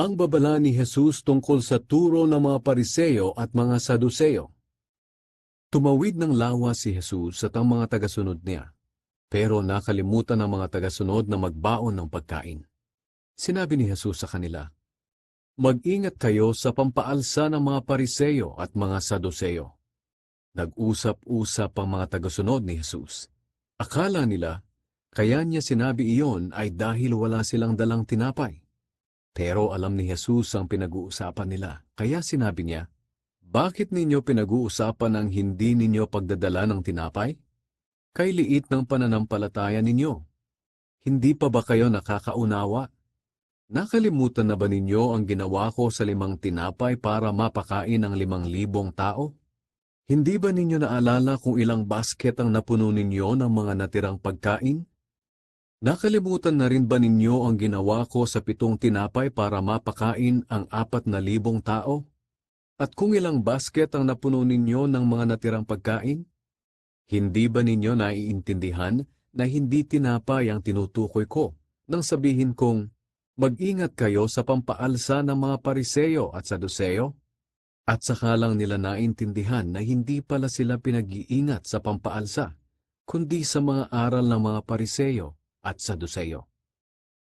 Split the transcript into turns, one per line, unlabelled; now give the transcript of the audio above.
Ang babala ni Jesus tungkol sa turo ng mga Pariseo at mga Saduceo. Tumawid ng lawa si Jesus at ang mga tagasunod niya, pero nakalimutan ng mga tagasunod na magbaon ng pagkain. Sinabi ni Jesus sa kanila, "Mag-ingat kayo sa pampaalsa ng mga Pariseo at mga Saduceo." Nag-usap-usap ang mga tagasunod ni Jesus. Akala nila, kaya niya sinabi iyon ay dahil wala silang dalang tinapay. Pero alam ni Jesus ang pinag-uusapan nila, kaya sinabi niya, "Bakit ninyo pinag-uusapan ang hindi ninyo pagdadala ng tinapay? Kay liit ng pananampalataya ninyo. Hindi pa ba kayo nakakaunawa? Nakalimutan na ba ninyo ang ginawa ko sa 5 tinapay para mapakain ang 5,000 tao? Hindi ba ninyo naalala kung ilang basket ang napuno ninyo ng mga natirang pagkain? Nakalimutan na rin ba ninyo ang ginawa ko sa 7 tinapay para mapakain ang 4,000 tao? At kung ilang basket ang napuno ninyo ng mga natirang pagkain? Hindi ba ninyo naiintindihan na hindi tinapay ang tinutukoy ko nang sabihin kong, mag-ingat kayo sa pampaalsa ng mga Pariseo at Saduceo? At saka lang nila naintindihan na hindi pala sila pinag-iingat sa pampaalsa, kundi sa mga aral ng mga Pariseo at Saduceo.